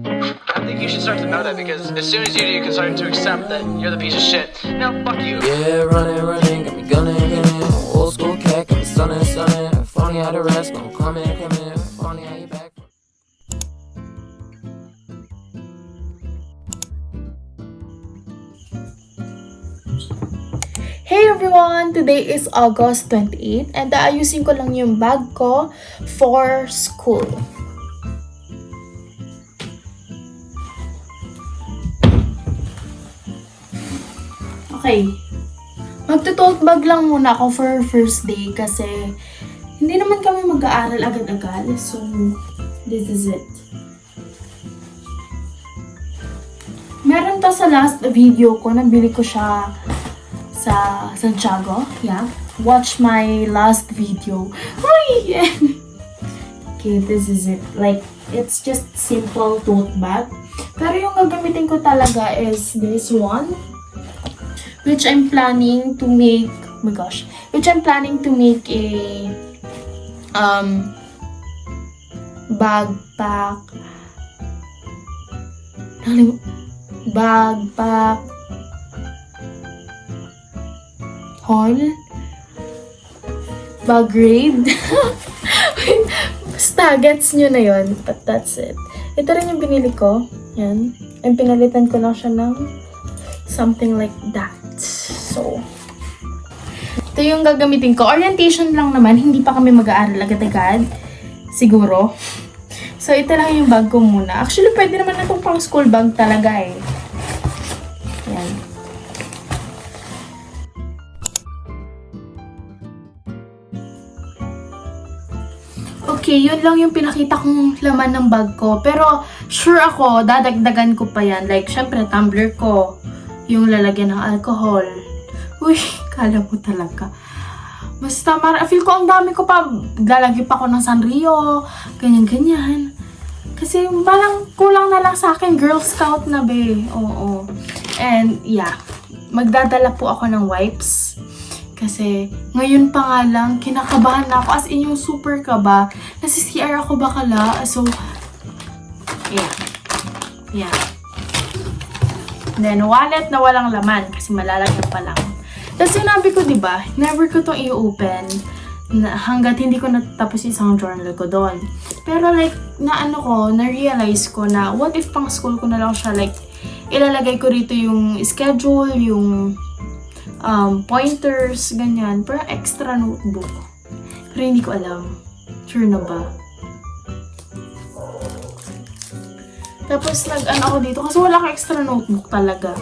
I think you should start to know that because as soon as you do, you can start to accept that you're the piece of shit. Now, fuck you. Yeah, running, got me gunning. Old school cat, got me stunning. Funny how the rest gon' come in. Funny how you back. Hey everyone! Today is August 28 and aayusin ko lang yung bag ko for school. Okay. Magto-tote bag lang muna ako for first day kasi hindi naman kami mag-aaral agad-agad. So, this is it. Meron to sa last video ko, nabili ko siya sa Santiago. Yeah. Watch my last video. Uy! Okay, this is it. Like, it's just simple tote bag. Pero yung gagamitin ko talaga is this one. Which I'm planning to make, oh my gosh. Which I'm planning to make a backpack haul, bag raid. Basta, gets nyo na yun. But that's it. Ito rin yung binili ko. Yan. And pinalitan ko lang siya ng something like that. So, ito yung gagamitin ko. Orientation lang naman. Hindi pa kami mag-aaral agad-agad. Siguro. So, ito lang yung bag ko muna. Actually, pwede naman na itong pang school bag talaga eh. Yan. Okay, yun lang yung pinakita kong laman ng bag ko. Pero, sure ako, dadagdagan ko pa yan. Like, syempre, tumbler ko. Yung lalagyan ng alcohol. Uy, kala mo talaga. Basta, feel ko ang dami ko pa. Lalagyan pa ako ng Sanrio. Ganyan-ganyan. Kasi, parang kulang na lang sa akin. Girl Scout na, be. Oo. And, yeah. Magdadala po ako ng wipes. Kasi, ngayon pa nga lang, kinakabahan na ako. As in, yung super kaba. Nasa CR ako bakala. So, yeah. Yeah. Then, wallet na walang laman. Kasi malalagyan pa lang. Tapos, sinabi ko, diba, never ko itong i-open hanggat hindi ko natapos isang journal ko doon. Pero, like, na-realize ko na, what if pang school ko na lang siya, like, ilalagay ko rito yung schedule, yung pointers, ganyan. Pero extra notebook. Pero hindi ko alam. Sure na ba? Tapos ako dito kasi wala akong extra notebook talaga.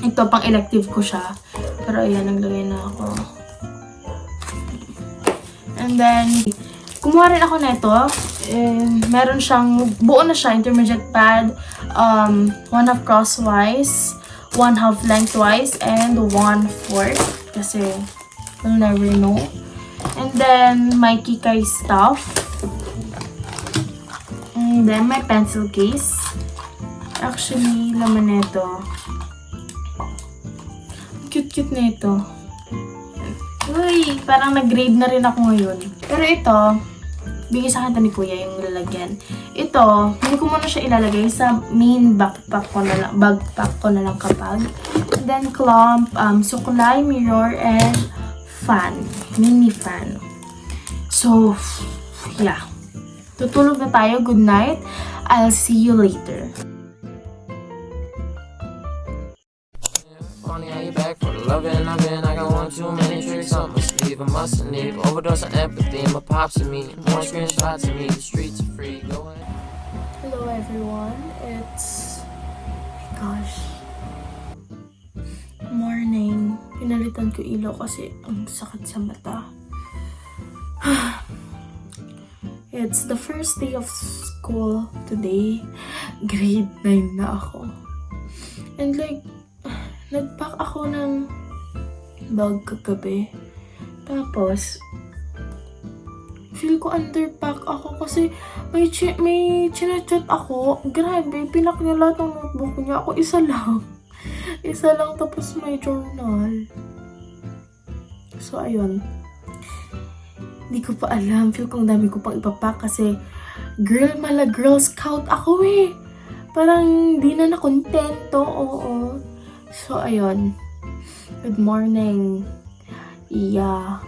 Ito, pang elective ko siya. Pero ayan, naglagay na ako. And then, kumuha rin ako nito. Meron siyang, buo na siya, intermediate pad. 1/2 crosswise. 1/2 lengthwise and 1/4 kasi we'll never know. And then my Kikay stuff. And then my pencil case. Actually, laman nito. Cute na ito. Uy, parang nag-grade na rin ako ngayon. Pero ito, bigay sa akin ni Kuya yung lalagyan. Ito, hindi ko muna siya ilalagay sa main backpack ko na lang kapag. And then clamp, suklay, mirror, and fan. Mini fan. So, yeah. Tutulog na tayo. Good night. I'll see you later. Funny how you back for the loving. I got one too many tricks up my sleeve. I mustn't need overdose on empathy. My pops and me, more screenshots of me. The streets are free. Go ahead. Hello everyone. It's, oh my gosh, morning. Pinalitan ko ilaw kasi ang sakit sa mata. It's the first day of school today. Grade 9 na ako. And like, nagpack ako ng bag kagabi. Tapos, feel ko underpack ako kasi may chinachat ako. Grabe, pinak niya lahat ng notebook niya. Ako isa lang. Isa lang tapos may journal. So, ayun. Hindi ko pa alam. Feel ko ang dami ko pang ipapack kasi Girl Scout ako eh. parang di na nakontento, oo. So, ayun. Good morning. Yeah.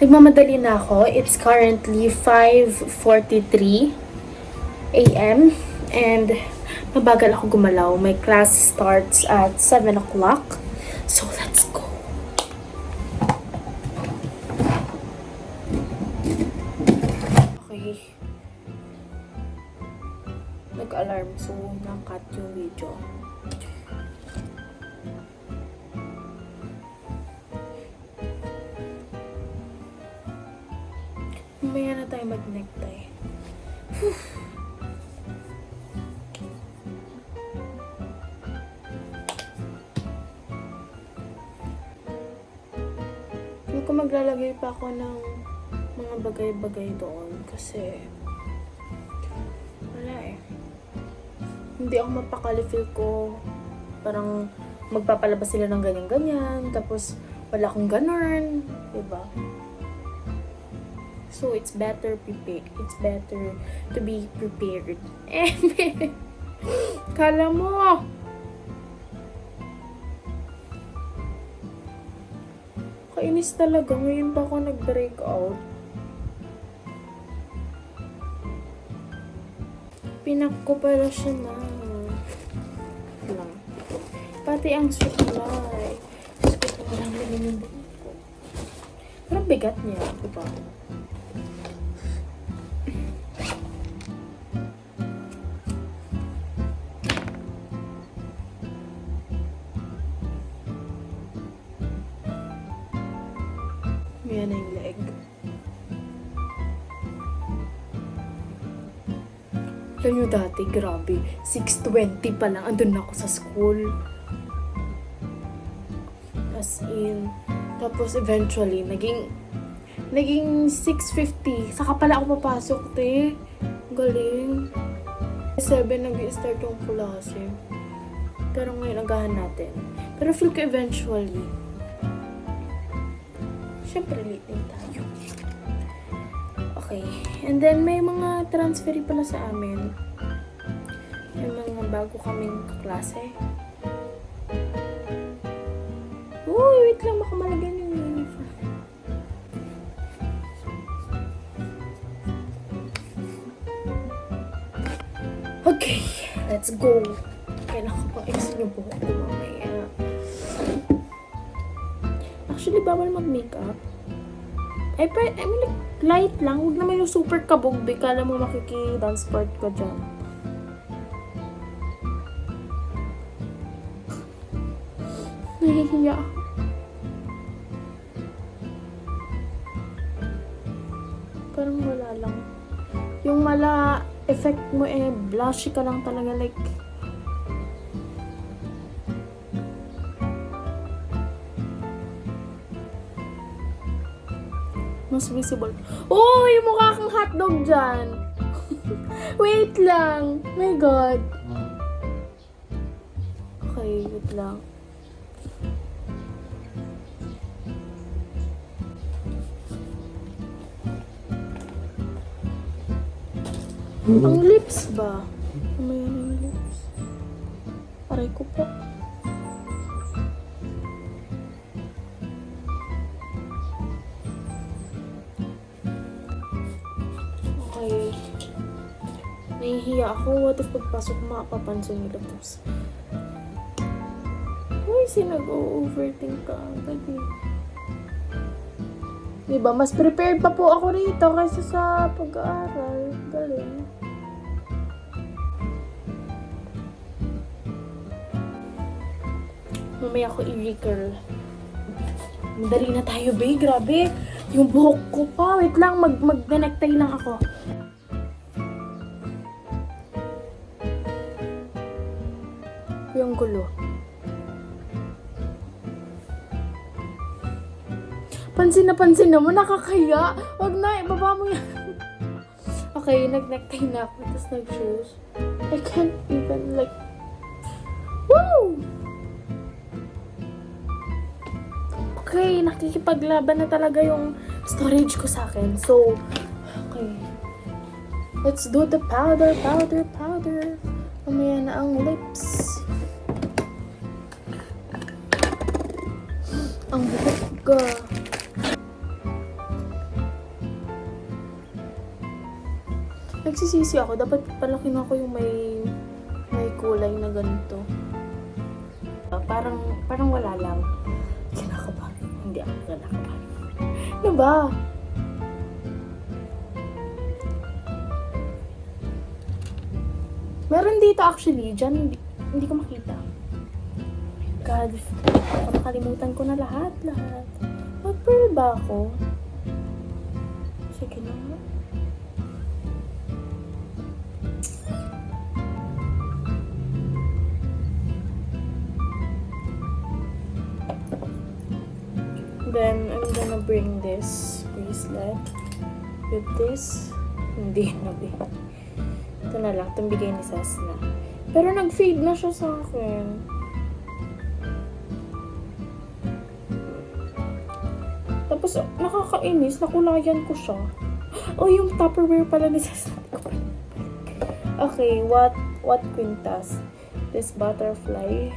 Nagmamadali na ako. It's currently 5:43 a.m. and mabagal ako gumalaw. My class starts at 7 o'clock. So, let's go. Okay. Nag-alarm. So, na-cut yung video. Mamaya na tayo mag-necktie. Hindi ko maglalagay pa ako ng mga bagay-bagay doon kasi wala eh. Hindi ako mapakali, feel ko parang magpapalabas sila ng ganyan-ganyan tapos wala akong ganun, diba? So, it's better to be prepared. Kala mo! Kainis talaga. Ngayon pa ako nag-break out. Pinak ko pala siya na. Lang. Pati ang supply. Gusto ko parang ganyan yung buhok ko. Parang bigat niya, diba? Ayan na yung leg. Alam nyo dati, grabe. 6:20 pa lang, andun na ako sa school. As in. Tapos eventually, naging 6:50. Saka pala ako papasok, te. Galing. 7 nag-start yung klase. Pero ngayon, agahan natin. Pero feel ko eventually, syempre late din tayo. Okay. And then, may mga transferi pala sa amin. May mga bago kaming kaklase. Uy, wait lang. Baka malagyan yung uniform. Okay. Let's go. Kailangan ko pang exit yung buhok ko mamaya. Actually, bawal mag-makeup. I mean, like, light lang. Huwag naman yung super kabog. Kala mo makiki-dance part ka dyan. Nahihiya ako. Parang wala lang. Yung mala effect mo blushy ka lang talaga. Like, mas visible. Oh, yung mukha kang hotdog dyan. Wait lang. My God. Okay, wait lang. Ang lips ba? Ano yan yung lips? Aray ko po. Okay. Nahihiya ako. What if pagpasok makapapansin nila tapos? Uy, sinag-overthink ka agad eh. Diba? Mas prepared pa po ako rito kaysa sa pag-aaral. Galing. Mamaya ako i-recurl. Madali na tayo, babe. Grabe. Yung buhok ko pa. Wait lang. Mag-necktie lang ako. Yung gulo. Pansin na mo. Nakakaya. Wag na. Ibaba mo yan. Okay. Nag-necktie na ako. Tapos nag-shoes. I can't even like... Woo! Okay, nakikipaglaban na talaga yung storage ko sa akin. So, okay. Let's do the powder. Mamaya na ang lips. Ang buhok ka. Nagsisisi ako. Dapat pala kinuha ko yung may kulay na ganito. Parang wala lang. Kinakabahan. Hindi ako kinakabahan. Ano ba? Meron dito actually. Diyan, hindi ko makita. God, nakalimutan ko na lahat. Mag-pearl ba ako? Sige na. Then, I'm gonna bring this bracelet with this. Hindi na, babe. Ito na lang. Itong bigay ni Sasna. Pero nag-fade na siya sa akin. Tapos, nakakainis. Nakulayan ko siya. Oh, yung Tupperware pala ni Sasna. Okay, what quintas? This butterfly.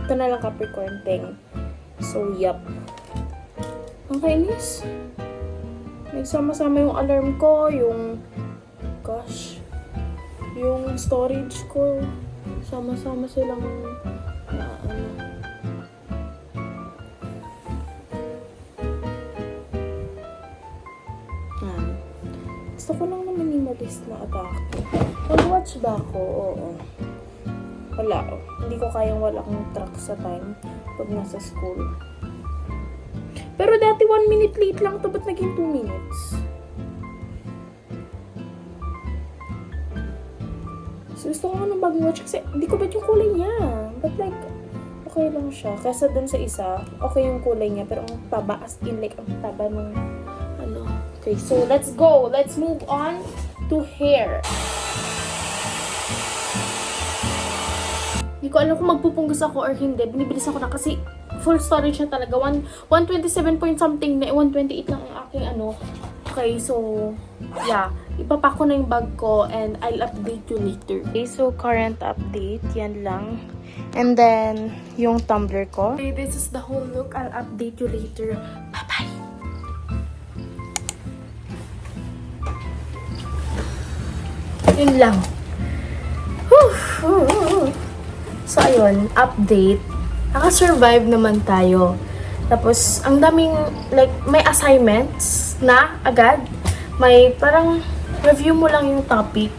Ito na lang Capricorn thing. So, yup. Ang kainis. Nagsama-sama yung alarm ko, yung... Gosh. Yung storage ko. Sama-sama silang... Gusto ko lang na minimalist na atake. Mag-watch ba ako? Oo. Wala. Hindi ko kayang wala akong track sa time. pag nasa school. Pero dati 1 minute late lang to, ba't naging 2 minutes? So, gusto ko nga ng bagong watch kasi hindi ko bet yung kulay niya. But like, okay lang siya. Kesa dun sa isa, okay yung kulay niya. Pero ang taba, as in like, ang taba nung ano. Okay, so let's go. Let's move on to hair. Hindi ko alam kung magpupunggas ako or hindi. Binibilis ako na kasi full storage na talaga. 127 point something na 128 lang ang aking ano. Okay, so yeah. Ipapak ko na yung bag ko and I'll update you later. Okay, so current update. Yan lang. And then, yung tumbler ko. Okay, this is the whole look. I'll update you later. Bye-bye! Yun lang. Whew. So, ayun. Update. Naka-survive naman tayo. Tapos, ang daming, like, may assignments na agad. May parang review mo lang yung topic.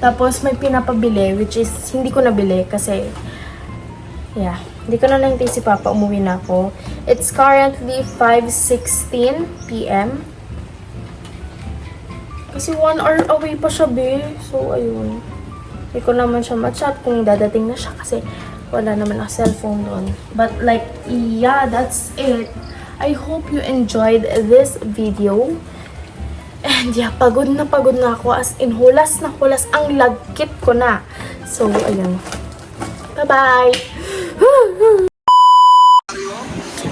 Tapos, may pinapabili, which is, hindi ko nabili kasi, yeah, hindi ko na nahintay si Papa, umuwi na ako. It's currently 5:16 p.m. Kasi 1 hour away pa siya, be. So, ayun. Hindi ko naman siya ma-chat kung dadating na siya kasi wala naman ang cellphone doon. But like, yeah, that's it. I hope you enjoyed this video. And yeah, pagod na ako. As in, hulas na hulas. Ang lagkit ko na. So, ayun. Bye-bye!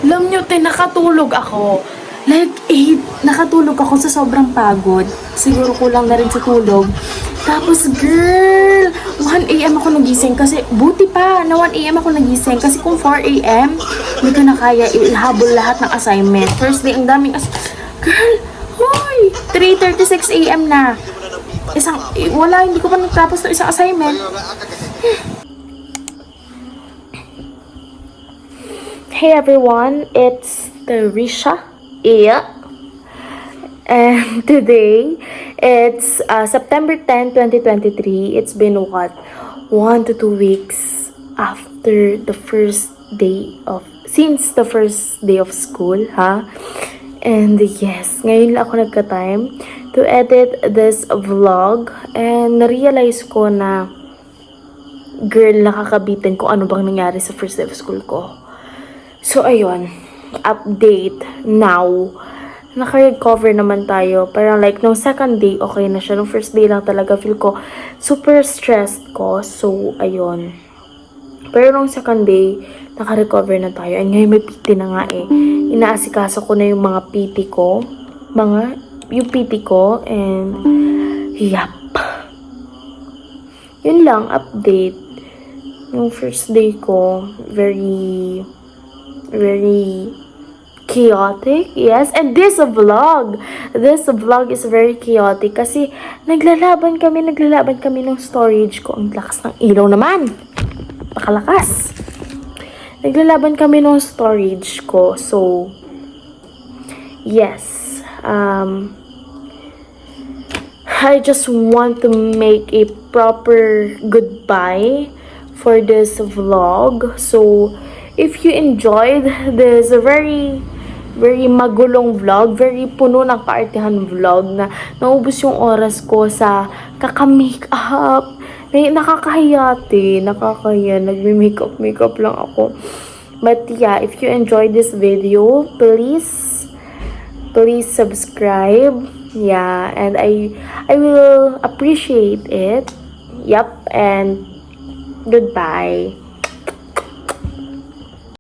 Alam nyo, nakatulog ako. Like 8, nakatulog ako sa sobrang pagod. Siguro kulang na rin sa tulog. Tapos, girl, 1 a.m. ako nagising kasi, buti pa na 1 a.m. ako nagising kasi kung 4 a.m. hindi ko na kaya ihabol lahat ng assignment. First day, ang daming girl, hoy! 3:36 a.m. na. Hindi ko pa natapos ng isang assignment. Hey everyone, it's Tarisha. Yeah. And today, it's September 10, 2023. It's been what? 1 to 2 weeks after the first day of, since the first day of school, ha? And yes, ngayon lang ako nagka-time to edit this vlog. And na-realize ko na, girl, nakakabitin ko ano bang nangyari sa first day of school ko. So, ayun. Update now. Naka-recover naman tayo. Parang like, nung second day, okay na siya. Nung first day lang talaga, feel ko super stressed ko. So, ayun. Pero nung second day, naka-recover na tayo. And ngayon may PT na nga eh. Inaasikaso ko na yung mga PT ko. Yung PT ko. And, yap. Yun lang, update. Yung first day ko, very chaotic. Yes, and this vlog is very chaotic kasi naglalaban kami ng storage ko. Ang lakas ng ilaw naman. Pakalakas. Naglalaban kami ng storage ko. So, yes. I just want to make a proper goodbye for this vlog. So, if you enjoyed this very magulong vlog, very puno ng kaartehan vlog na naubos yung oras ko sa kaka-makeup. Nakakahiya, nagme-makeup lang ako. But yeah, if you enjoyed this video, please subscribe. Yeah, and I will appreciate it. Yep, and goodbye.